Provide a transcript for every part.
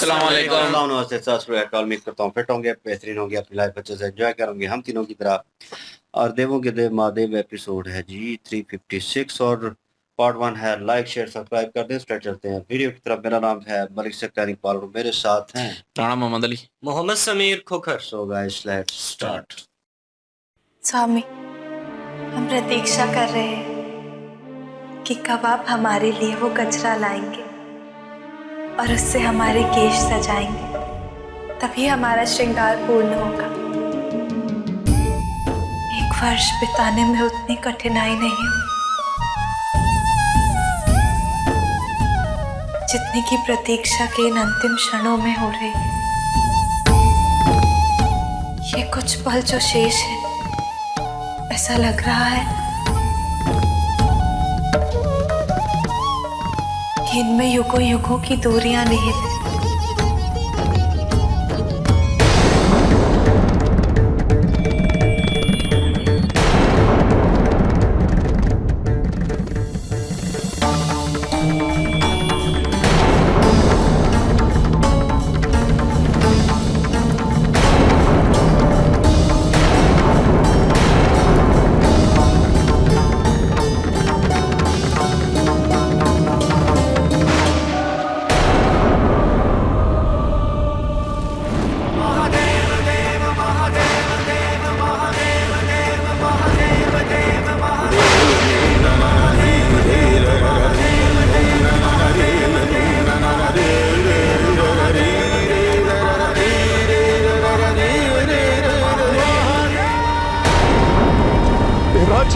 अस्सलाम वालेकुम। नमस्ते, सत श्री अकाल। उम्मीद करता हूँ फिट होंगे, बेहतरीन होंगे, अपनी लाइफ अच्छे से एंजॉय करेंगे हम तीनों की तरह। और देवों के देव महादेव एपिसोड है जी 356 और पार्ट 1 है। लाइक शेयर सब्सक्राइब कर दें। स्टार्ट चलते हैं वीडियो की तरफ। मेरा नाम है मलिक सेक्टारी पाल, मेरे साथ हैं Rana Mohammad Ali, Mohammad Sameer Khokhar. So guys let's start. स्वामी, हम प्रतीक्षा कर रहे हैं कि कब आप हमारे लिए वो कचरा लाएंगे और उससे हमारे केश सजाएंगे, तभी हमारा श्रृंगार पूर्ण होगा। एक वर्ष बिताने में उतनी कठिनाई नहीं हुई जितनी की प्रतीक्षा के इन अंतिम क्षणों में हो रही है। ये कुछ पल जो शेष है, ऐसा लग रहा है कि इनमें युगों युगों की दूरियां निहित हैं। देवराज,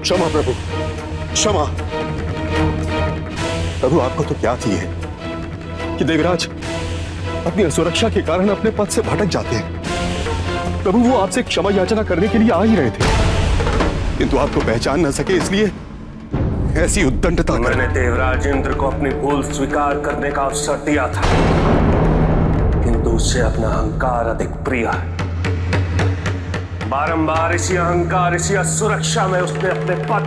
क्षमा प्रभु, क्षमा। प्रभु, आपको तो क्या थी है कि देवराज अपनी असुरक्षा के कारण अपने पद से भटक जाते हैं। प्रभु, वो आपसे क्षमा याचना करने के लिए आ ही रहे थे, किंतु आपको पहचान न सके, इसलिए ऐसी उद्दंडता। मैंने देवराज इंद्र को अपनी भूल स्वीकार करने का अवसर दिया था, किंतु उससे अपना अहंकार अधिक प्रिय है। बारंबार इसी अहंकार, इसी असुरक्षा में उसने अपने पद,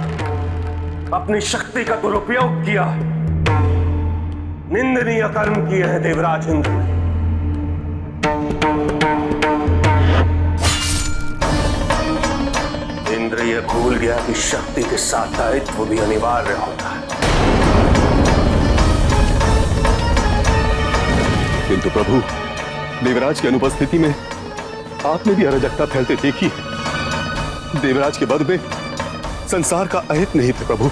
अपनी शक्ति का दुरुपयोग किया। निंदनीय कर्म किए हैं देवराज इंद्र ने। इंद्र ये भूल गया कि शक्ति के साथ दायित्व भी अनिवार्य होता है। किंतु प्रभु, देवराज की अनुपस्थिति में आपने भी अराजकता फैलते देखी। देवराज के वध में संसार का अहित नहीं थे प्रभु।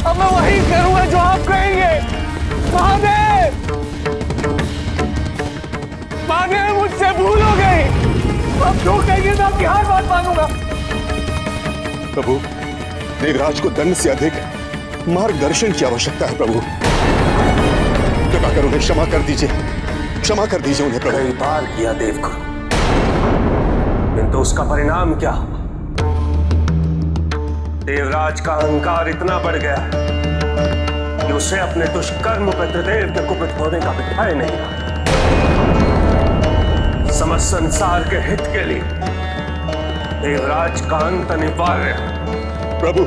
अब मैं वही करूंगा जो आप कहेंगे। महादेव, महादेव, मुझसे भूल हो गई। अब जो कहेंगे मैं आपकी हर बात मानूंगा। प्रभु, देवराज को दंड से अधिक मार्गदर्शन की आवश्यकता है प्रभु। कृपा कर उन्हें क्षमा कर दीजिए, क्षमा कर दीजिए उन्हें प्रभु। कई बार किया देवगुरु, किंतु उसका परिणाम क्या हुआ? देवराज का अहंकार इतना बढ़ गया कि उसे अपने दुष्कर्म पितृदेव के कुपित होने का भी भय नहीं रहा। समस्त संसार के हित के लिए देवराज का अंत अनिवार्य है। प्रभु,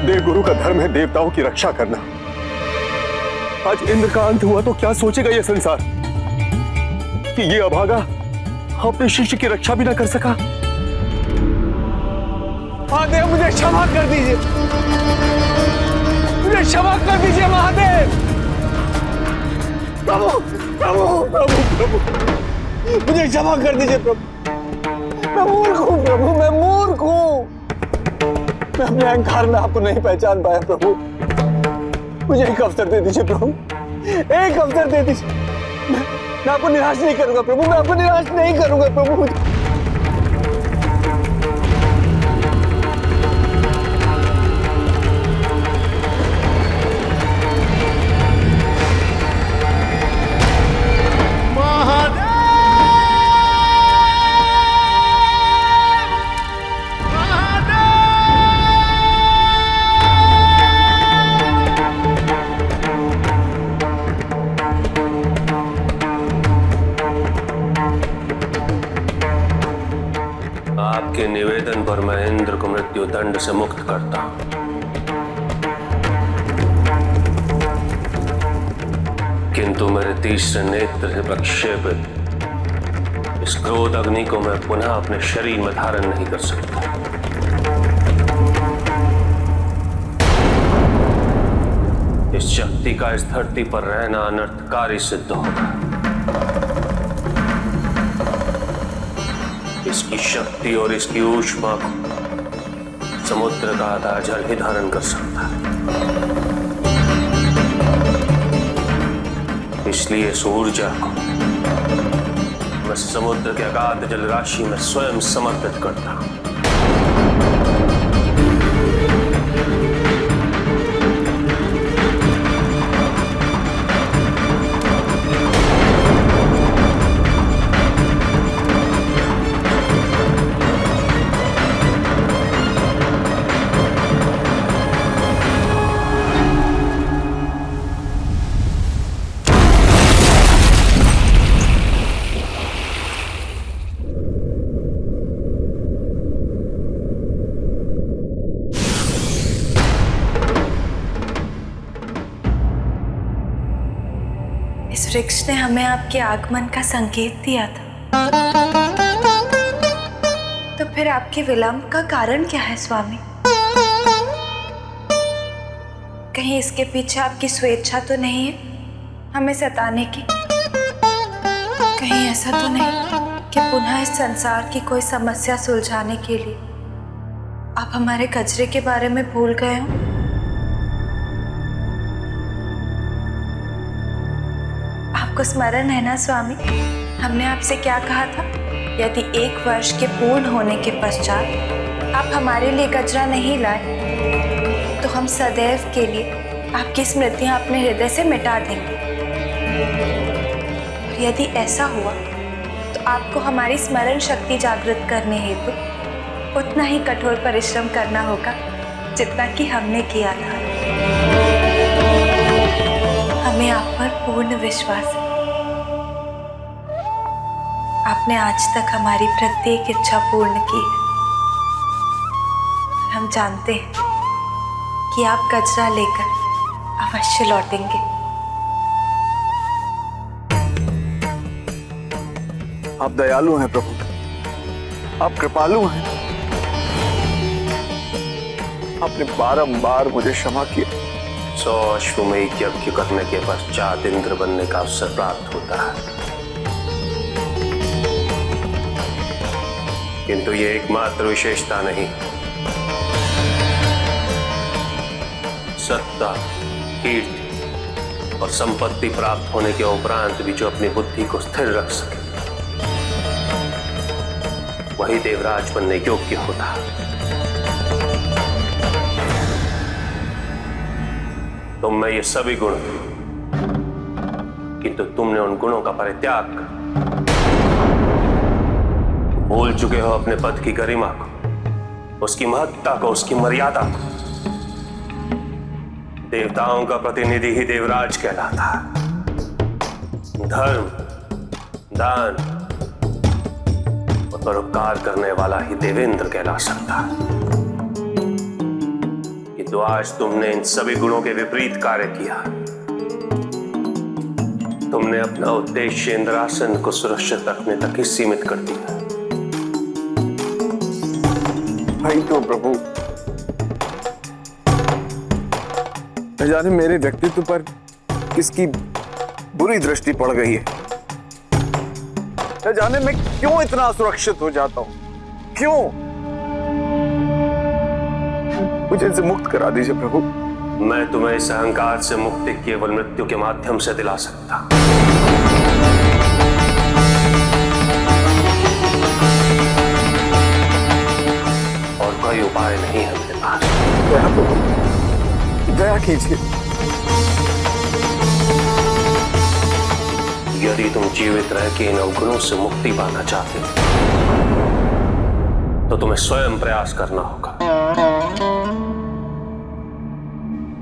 देवगुरु का धर्म है देवताओं की रक्षा करना। आज इंद्र का अंत हुआ तो क्या सोचेगा यह संसार कि ये अभागा अपने शिष्य की रक्षा भी ना कर सका। महादेव, मुझे क्षमा कर दीजिए, मुझे क्षमा कर दीजिए महादेव। प्रभु, प्रभु, प्रभु, प्रभु, मुझे क्षमा कर दीजिए प्रभु। मैं मूर्ख हूँ प्रभु, मैं मूर्ख हूँ। मैं अपने अहंकार में आपको नहीं पहचान पाया प्रभु। मुझे एक अवसर दे दीजिए प्रभु, एक अवसर दे दीजिए। मैं आपको निराश नहीं करूंगा प्रभु, मैं आपको निराश नहीं करूंगा प्रभु। के निवेदन पर मैं इंद्र को मृत्यु दंड से मुक्त करता हूं। किंतु मेरे तीसरे नेत्र से प्रक्षेपित इस क्रोध अग्नि को मैं पुनः अपने शरीर में धारण नहीं कर सकता। इस शक्ति का इस धरती पर रहना अनर्थकारी सिद्ध होगा। इसकी शक्ति और इसकी ऊष्मा को समुद्र का आधा जल ही धारण कर सकता है। इसलिए इस ऊर्जा को मैं समुद्र के अगाध जल राशि में स्वयं समर्पित करता हूं। इस वृक्ष ने हमें आपके आगमन का संकेत दिया था, तो फिर आपके विलंब का कारण क्या है स्वामी? कहीं इसके पीछे आपकी स्वेच्छा तो नहीं है हमें सताने की? कहीं ऐसा तो नहीं कि पुनः इस संसार की कोई समस्या सुलझाने के लिए आप हमारे कचरे के बारे में भूल गए हो? आपको स्मरण है ना स्वामी, हमने आपसे क्या कहा था? यदि 1 वर्ष के पूर्ण होने के पश्चात आप हमारे लिए कचरा नहीं लाए तो हम सदैव के लिए आपकी स्मृतियां अपने हृदय से मिटा देंगे। और यदि ऐसा हुआ तो आपको हमारी स्मरण शक्ति जागृत करने हेतु उतना ही कठोर परिश्रम करना होगा जितना कि हमने किया था। हमें आप पर पूर्ण विश्वास है। आपने आज तक हमारी प्रत्येक इच्छा पूर्ण की है। हम जानते हैं कि आप कचरा लेकर अवश्य लौटेंगे। आप दयालु हैं प्रभु, आप कृपालु हैं। आपने बारंबार मुझे क्षमा किया। 100 अश्वमेध यज्ञ करने के पश्चात इंद्र बनने का अवसर प्राप्त होता है, किंतु ये एकमात्र विशेषता नहीं। सत्ता, कीर्ति और संपत्ति प्राप्त होने के उपरांत भी जो अपनी बुद्धि को स्थिर रख सके वही देवराज बनने योग्य होता है। तुम में ये सभी गुण, किंतु तुमने उन गुणों का परित्याग कर भूल चुके हो अपने पद की गरिमा को, उसकी महत्ता को, उसकी मर्यादा को। देवताओं का प्रतिनिधि ही देवराज कहलाता है। धर्म, दान और परोपकार करने वाला ही देवेंद्र कहला सकता है। तो आज तुमने इन सभी गुणों के विपरीत कार्य किया। तुमने अपना उद्देश्य इंद्रासन को सुरक्षित रखने तक ही सीमित कर दिया। भाई तो प्रभु, न जाने मेरे व्यक्तित्व पर किसकी बुरी दृष्टि पड़ गई है। न जाने मैं क्यों इतना असुरक्षित हो जाता हूं, क्यों? मुझे इनसे मुक्त करा दीजिए प्रभु। मैं तुम्हें इस अहंकार से मुक्ति केवल मृत्यु के माध्यम से दिला सकता। और कोई उपाय नहीं है मेरे पास। दया प्रभु, दया कीजिए। यदि तुम जीवित रह के इन अवगुणों से मुक्ति पाना चाहते हो तो तुम्हें स्वयं प्रयास करना होगा,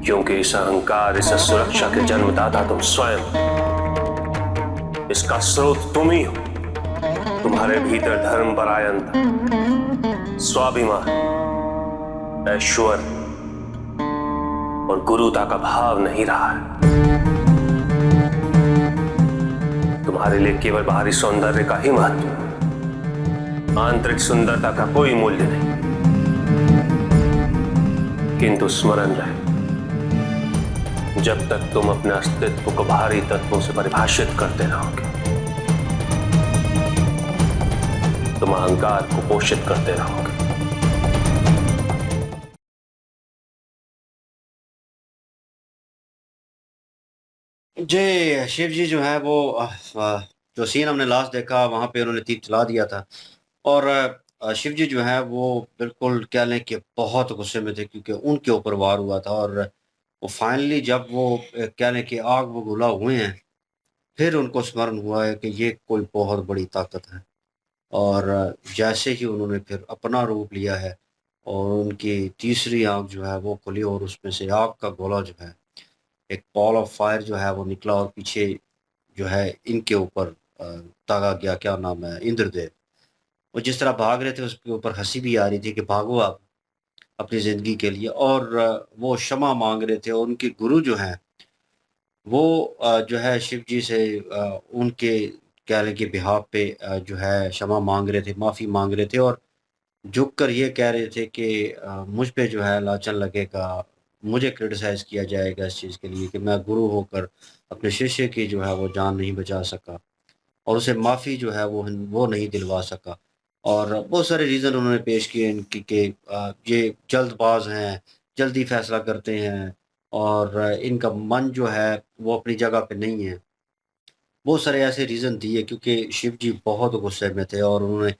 क्योंकि इस अहंकार, इस सुरक्षा के जन्मदाता तुम स्वयं, इसका स्रोत तुम ही हो। तुम्हारे भीतर धर्म परायणता, स्वाभिमान, ऐश्वर्य और गुरुता का भाव नहीं रहा है। तुम्हारे लिए केवल बाहरी सौंदर्य का ही महत्व है, आंतरिक सुंदरता का कोई मूल्य नहीं। किंतु स्मरण रहे, जब तक तुम अपने अस्तित्व को बाहरी तत्वों से परिभाषित करते रहोगे, तुम अहंकार को पोषित करते रहोगे। जी शिव जी जो है वो जो सीन हमने लास्ट देखा वहां पे उन्होंने तीर चला दिया था और शिव जी जो है वो बिल्कुल कह लें कि बहुत गुस्से में थे क्योंकि उनके ऊपर वार हुआ था और वो फाइनली जब वो कह लें कि आग बबूला हुए हैं फिर उनको स्मरण हुआ है कि ये कोई बहुत बड़ी ताकत है और जैसे ही उन्होंने फिर अपना रूप लिया है और उनकी तीसरी आंख जो है वो खुली और उसमें से आग का गोला जो है एक बॉल ऑफ फायर जो है वो निकला और पीछे जो है इनके ऊपर दागा गया, क्या नाम है, इंद्रदेव। वो जिस तरह भाग रहे थे उसके ऊपर हंसी भी आ रही थी कि भागो आप अपनी ज़िंदगी के लिए और वो क्षमा मांग रहे थे और उनके गुरु जो हैं वो जो है शिव जी से उनके कह लें कि बिहाफ पे जो है क्षमा मांग रहे थे, माफ़ी मांग रहे थे और झुक कर ये कह रहे थे कि मुझ पे जो है लांछन लगेगा, मुझे क्रिटिसाइज़ किया जाएगा इस चीज़ के लिए कि मैं गुरु होकर अपने शिष्य की जो है वो जान नहीं बचा सका और उसे माफ़ी जो है वो नहीं दिलवा सका। और बहुत सारे रीज़न उन्होंने पेश किए इनकी कि ये जल्दबाज़ हैं, जल्दी फ़ैसला करते हैं और इनका मन जो है वो अपनी जगह पे नहीं है। बहुत सारे ऐसे रीज़न दिए क्योंकि शिव जी बहुत गुस्से में थे और उन्होंने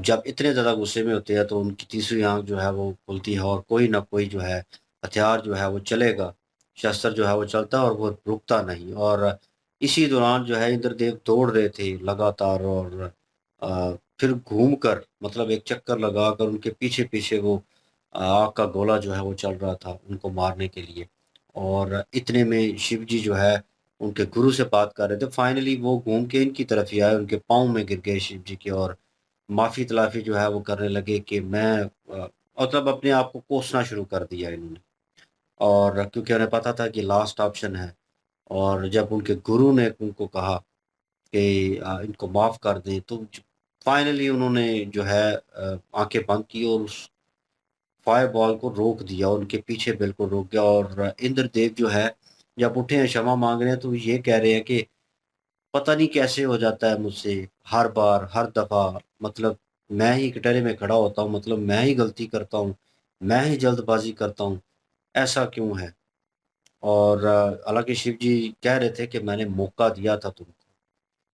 जब इतने ज़्यादा गुस्से में होते हैं तो उनकी तीसरी आँख जो है वो खुलती है और कोई ना कोई जो है हथियार जो है वो चलेगा, शस्त्र जो है वो चलता है और वो रुकता नहीं और इसी दौरान जो है इंद्रदेव दौड़ रहे थे लगातार और फिर घूमकर मतलब एक चक्कर लगाकर उनके पीछे-पीछे वो आग का गोला जो है वो चल रहा था उनको मारने के लिए और इतने में शिव जी जो है उनके गुरु से बात कर रहे थे। फाइनली वो घूम के इनकी तरफ ही आए, उनके पाँव में गिर गए शिव जी के और माफ़ी-तलाफ़ी जो है वो करने लगे कि मैं मतलब अपने आप को कोसना शुरू कर दिया इन्होंने। और क्योंकि उन्हें पता था कि लास्ट ऑप्शन है और जब उनके गुरु ने उनको कहा कि इनको माफ़ कर दें तो फाइनली उन्होंने जो है आँखें बंद की और उस फायरबॉल को रोक दिया, उनके पीछे बिल्कुल रोक गया और इंद्रदेव जो है जब उठे हैं क्षमा माँग रहे हैं तो ये कह रहे हैं कि पता नहीं कैसे हो जाता है मुझसे हर बार, हर दफ़ा मतलब मैं ही कटहरे में खड़ा होता हूँ, मतलब मैं ही गलती करता हूँ, मैं ही जल्दबाज़ी करता हूँ, ऐसा क्यों है? और हालाँकि शिव जी कह रहे थे कि मैंने मौका दिया था तुमको,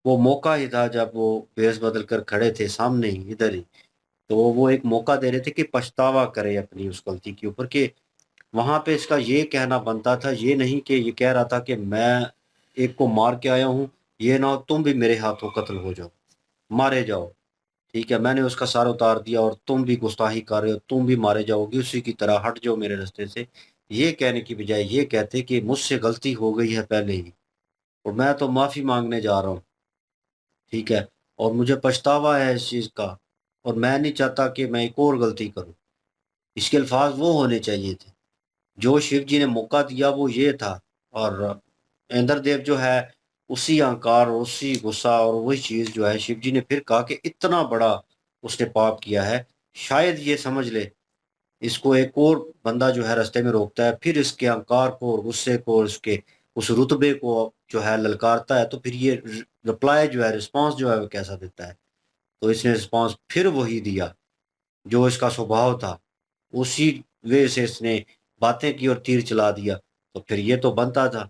वो मौका ही था जब वो भेष बदल कर खड़े थे सामने ही, इधर ही, तो वो एक मौका दे रहे थे कि पछतावा करे अपनी उस गलती के ऊपर कि वहाँ पे इसका ये कहना बनता था, ये नहीं कि ये कह रहा था कि मैं एक को मार के आया हूँ, ये ना हो तुम भी मेरे हाथों कत्ल हो जाओ, मारे जाओ, ठीक है? मैंने उसका सर उतार दिया और तुम भी गुस्ताखी कर रहे हो, तुम भी मारे जाओगे उसी की तरह, हट जाओ मेरे रास्ते से। ये कहने की बजाय ये कहते कि मुझसे गलती हो गई है पहले ही और मैं तो माफ़ी माँगने जा रहा हूँ, ठीक है? और मुझे पछतावा है इस चीज़ का और मैं नहीं चाहता कि मैं एक और गलती करूँ। इसके अल्फ़ाज़ वो होने चाहिए थे। जो शिव जी ने मौका दिया वो ये था और इंद्रदेव जो है उसी अहंकार और उसी गुस्सा और वही चीज़ जो है शिव जी ने फिर कहा कि इतना बड़ा उसने पाप किया है, शायद ये समझ ले, इसको एक और बंदा जो है रास्ते में रोकता है, फिर इसके अहंकार को और गुस्से को और उसके उस रुतबे को जो है ललकारता है, तो फिर ये रिप्लाई जो है, रिस्पॉन्स जो है वो कैसा देता है? तो इसने रिस्पॉन्स फिर वही दिया, जो इसका स्वभाव था। उसी वे से इसने बातें की और तीर चला दिया। तो फिर ये तो बनता था।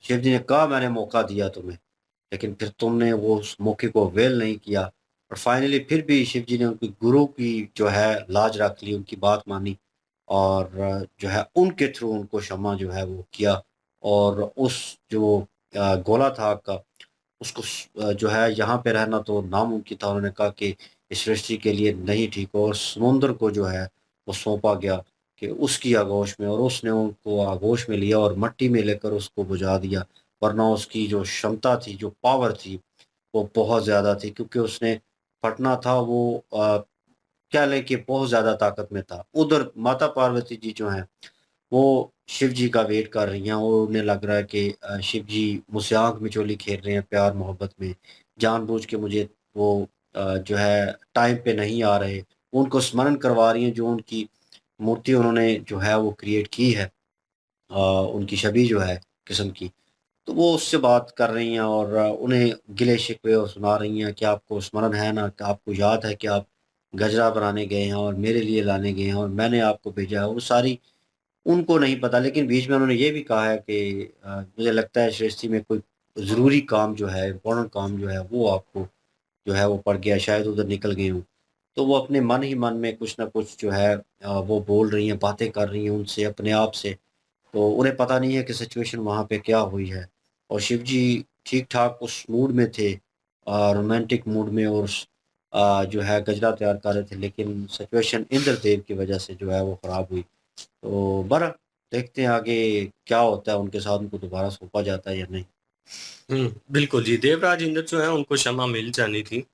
शिव जी ने कहा मैंने मौका दिया तुम्हें, लेकिन फिर तुमने वो उस मौके को अवेल नहीं किया और फाइनली फिर भी शिव जी ने उनके गुरु की जो है लाज रख ली, उनकी बात मानी और जो है उनके थ्रू उनको क्षमा जो है वो किया और उस जो गोला था आग का उसको जो है यहाँ पे रहना तो नामुमकिन था। उन्होंने कहा कि इस सृष्टि के लिए नहीं ठीक हो और समुद्र को जो है वो सौंपा गया कि उसकी आगोश में और उसने उनको आगोश में लिया और मट्टी में लेकर उसको बुझा दिया। वरना उसकी जो क्षमता थी, जो पावर थी, वो बहुत ज़्यादा थी क्योंकि उसने फटना था वो क्या लेके बहुत ज्यादा ताकत में था। उधर माता पार्वती जी जो हैं वो शिव जी का वेट कर रही हैं और उन्हें लग रहा है कि शिव जी मुझसे आंख मिचोली खेल रहे हैं प्यार मोहब्बत में, जानबूझ के मुझे वो जो है टाइम पे नहीं आ रहे, उनको स्मरण करवा रही हैं जो उनकी मूर्ति उन्होंने जो है वो क्रिएट की है, उनकी छवि जो है किस्म की। तो वो उससे बात कर रही हैं और उन्हें गिले-शिकवे और सुना रही हैं कि आपको स्मरण है ना, कि आपको याद है कि आप गजरा बनाने गए हैं और मेरे लिए लाने गए हैं और मैंने आपको भेजा है। वो सारी उनको नहीं पता, लेकिन बीच में उन्होंने ये भी कहा है कि मुझे लगता है सृष्टि में कोई ज़रूरी काम जो है, इम्पोर्टेंट काम जो है वो आपको जो है वो पड़ गया, शायद उधर निकल गए हों। तो वो अपने मन ही मन में कुछ न कुछ जो है वो बोल रही हैं, बातें कर रही हैं उनसे अपने आप से। तो उन्हें पता नहीं है कि सिचुएशन वहाँ पे क्या हुई है और शिव जी ठीक-ठाक उस मूड में थे, रोमांटिक मूड में और जो है गजरा तैयार कर रहे थे, लेकिन सिचुएशन इंद्रदेव की वजह से जो है वो ख़राब हुई। तो बहरहाल देखते हैं आगे क्या होता है उनके साथ, उनको दोबारा सौंपा जाता है या नहीं। बिल्कुल जी, देवराज इंद्र जो है उनको क्षमा मिल जानी थी।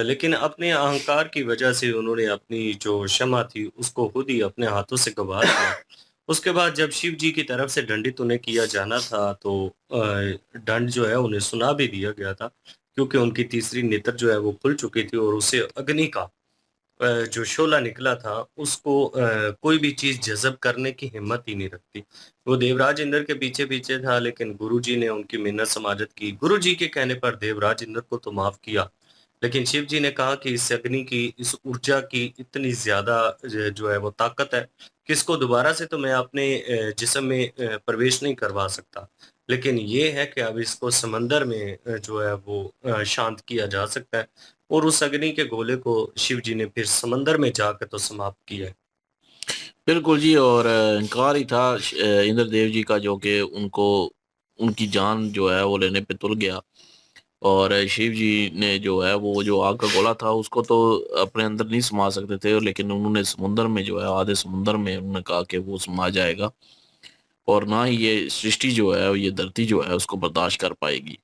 लेकिन अपने अहंकार की वजह से उन्होंने अपनी जो क्षमा थी उसको खुद ही अपने हाथों से गँवा दिया। उसके बाद जब शिव जी की तरफ से दंडित उन्हें किया जाना था तो दंड जो है उन्हें सुना भी दिया गया था, क्योंकि उनकी तीसरी नेत्र जो है वो खुल चुकी थी और उसे अग्नि का जो शोला निकला था उसको कोई भी चीज़ जज़ब करने की हिम्मत ही नहीं रखती। वो देवराज इंद्र के पीछे-पीछे था, लेकिन गुरुजी ने उनकी मिन्नत समाजत की। गुरुजी के कहने पर देवराज इंद्र को तो माफ़ किया, लेकिन शिव जी ने कहा कि इस अग्नि की, इस ऊर्जा की इतनी ज़्यादा जो है वो ताकत है कि इसको दोबारा से तो मैं अपने जिस्म में प्रवेश नहीं करवा सकता। लेकिन ये है कि अब इसको समंदर में जो है वो शांत किया जा सकता है, और उस अग्नि के गोले को शिव जी ने फिर समंदर में जाकर तो समाप्त किया है। बिल्कुल जी। और इनकार ही था इंद्रदेव जी का, जो कि उनको उनकी जान जो है वो लेने पे तुल गया। और शिव जी ने जो है वो जो आग का गोला था उसको तो अपने अंदर नहीं समा सकते थे, लेकिन उन्होंने समुद्र में जो है आधे समुद्र में उन्होंने कहा कि वो समा जाएगा, और ना ही ये सृष्टि जो है ये धरती जो है उसको बर्दाश्त कर पाएगी,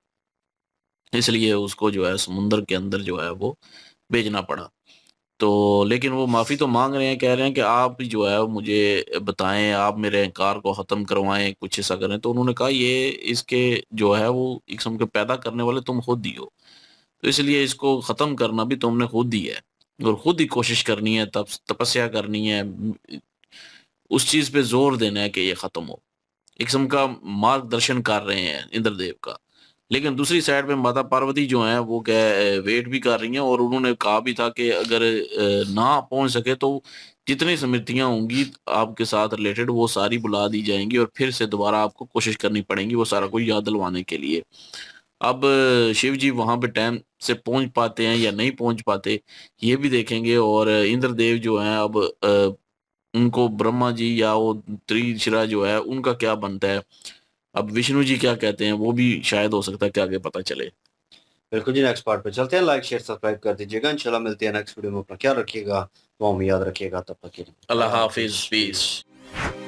इसलिए उसको जो है समुद्र के अंदर जो है वो भेजना पड़ा। तो लेकिन वो माफ़ी तो माँग रहे हैं, कह रहे हैं कि आप ही जो है वो मुझे बताएँ, आप मेरे अहंकार को ख़त्म करवाएँ, कुछ ऐसा करें। तो उन्होंने कहा ये इसके जो है वो एक किस्म के पैदा करने वाले तुम खुद ही हो। तो इसलिए इसको ख़त्म करना भी तुमने खुद ही है, और खुद ही कोशिश करनी है, तपस्या करनी है, उस चीज़ पे ज़ोर देना है कि ये ख़त्म हो। एक किस्म का मार्गदर्शन कर रहे हैं इंद्रदेव का। लेकिन दूसरी साइड पे माता पार्वती जो हैं वो वेट भी कर रही हैं, और उन्होंने कहा भी था कि अगर ना पहुँच सके तो जितनी स्मृतियाँ होंगी आपके साथ रिलेटेड वो सारी बुला दी जाएँगी, और फिर से दोबारा आपको कोशिश करनी पड़ेगी वो सारा कुछ याद दिलवाने के लिए। अब शिव जी वहाँ पे टाइम से पहुँच पाते हैं या नहीं पहुँच पाते, ये भी देखेंगे। और इंद्रदेव जो हैं अब उनको ब्रह्मा जी या वो त्रिशिरा जो है उनका क्या बनता है, अब विष्णु जी क्या कहते हैं, वो भी शायद हो सकता है कि आगे पता चले। बिल्कुल जी, नेक्स्ट पार्ट पे चलते हैं। लाइक, शेयर, सब्सक्राइब कर दीजिएगा। इंशाल्लाह मिलते हैं नेक्स्ट वीडियो में। अपना ख्याल रखिएगा, दुआ में याद रखिएगा। तब तक के लिए अल्लाह अल्लाह हाफिज़, हाफ़िज़। पीस।